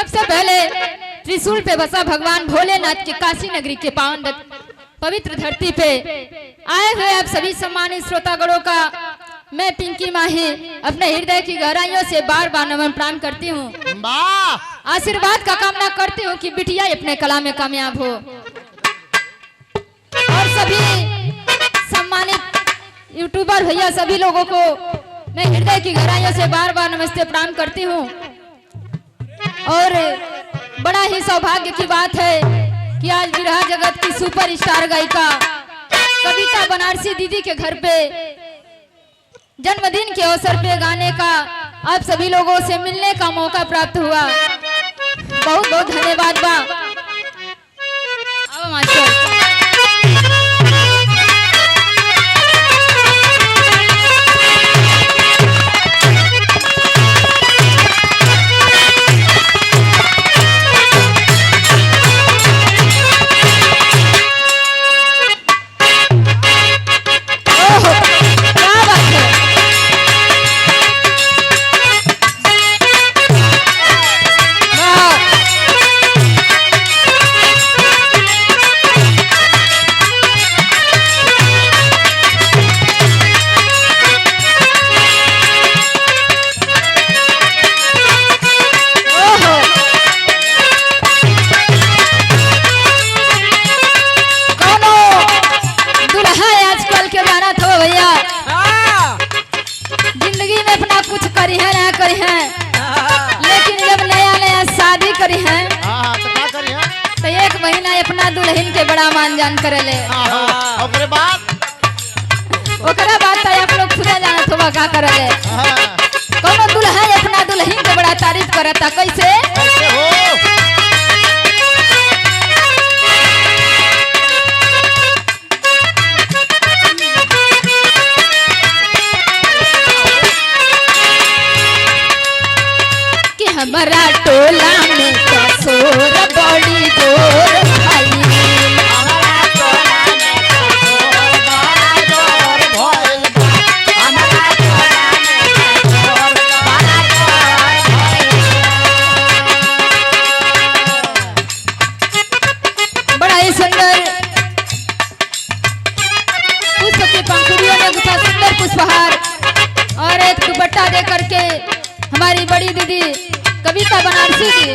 सबसे पहले त्रिशूल पे बसा भगवान भोलेनाथ के काशी नगरी के पावन पवित्र धरती पे आए हुए आप सभी सम्मानित श्रोतागणों का मैं पिंकी माही अपने हृदय की गहराइयों से बार बार नमन प्रणाम करती हूँ। आशीर्वाद का कामना करती हूँ कि बिटिया अपने कला में कामयाब हो। और सभी सम्मानित यूट्यूबर भैया सभी लोगों को मैं हृदय की गहराइयों से बार बार नमस्ते प्रणाम करती हूँ। और बड़ा ही सौभाग्य की बात है कि आज बिरहा जगत की सुपरस्टार गायिका कविता बनारसी दीदी के घर पे जन्मदिन के अवसर पे गाने का आप सभी लोगों से मिलने का मौका प्राप्त हुआ। बहुत बहुत धन्यवाद बा। आओ मास्टर। लेकिन जब नया नया शादी करी है तो एक महीना अपना दुल्हन के बड़ा मान जान करे ओकरे बाद तो आप लोग खुदा जानत होगा का करे कौनो दुल्हा अपना दुल्हन के बड़ा तारीफ करता कैसे हमारा टोला में कसोर बड़ी जोर भाई हमारा टोला में कसोर बड़ा जोर भइल हमारा टोला में कसोर बड़ा जोर बड़ा ही सुंदर पुष्प के पंखुड़ियों में गुथा सुंदर पुष्पहार और एक दुपट्टा दे करके हमारी बड़ी दीदी कविता बनारसी की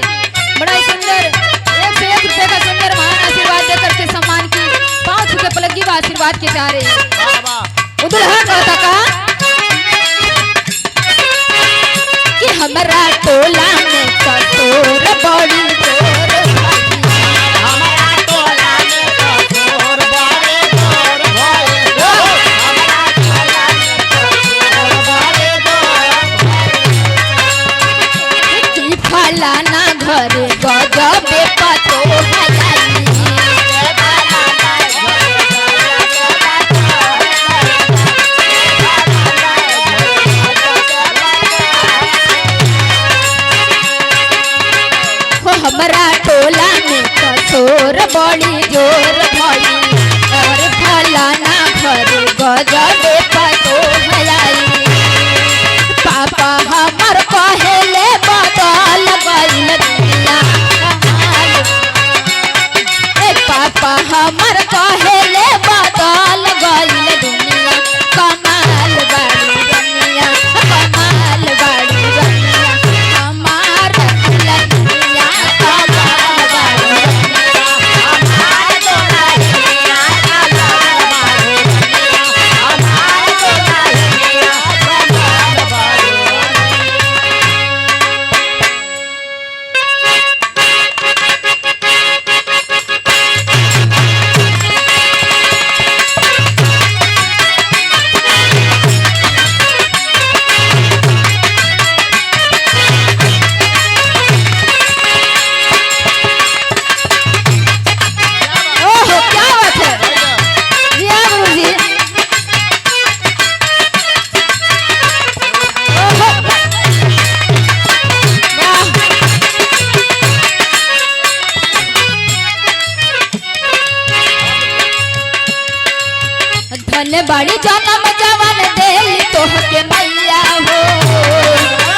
बड़ा ही सुंदर 1 से 1 रुपए का सुंदर महान आशीर्वाद देकर के सम्मान की 5 रुपए पलकी व आशीर्वाद के चाह रही है। दुल्हा कहता का कि हमारा टोला में कसोर बड़ी जोर हमारा टोला में कसोर बड़ी जोर हमारा टोला में कसोर बड़ी जोर फलाना घरे गजबे पतो हलाई हमारा टोला में कसोर बड़ी जोर भई और फलाना घरे गजबे पतो हलाई पापा हमर कहेले बदल गइल दुनिया पापा हमर कहेले बदल गइल दुनिया कमाल बाड़ी दुनिया कमाल बाड़ी दुनिया हमार दुनिया कमाल बाड़ी दुनिया हमार दुनिया कमाल बाड़ी दुनिया हमार दुनिया कमाल बाड़ी धन बड़ी जनम जवन देली तोहके मैया हो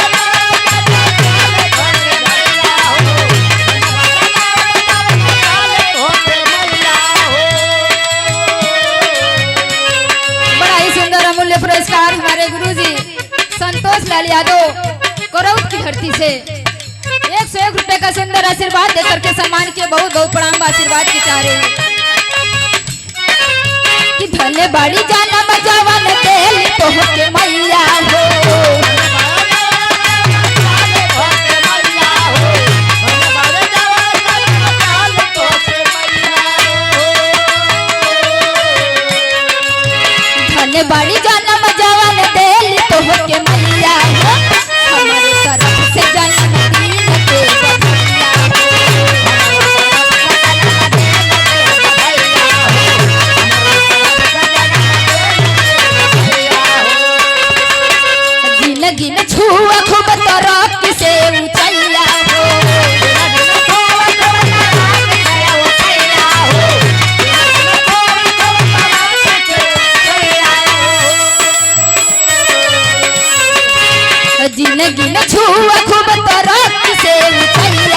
से 101 रुपए का सुंदर आशीर्वाद देकर के सम्मान के बहुत बहुत प्रणाम आशीर्वाद के चाह रहे हैं कि धन्य बाड़ी जाना बजावन देली तोहके मैया हो। धन्य बाड़ी जाना बजावन देली तोहके मैया हो। हमारे तरफ से जन्म दिन के बधाइयाँ गिन छुआ खूब तरफ से ऊंचाइया हो। जिन गिन छुआ खूब तरफ से ऊंचाइया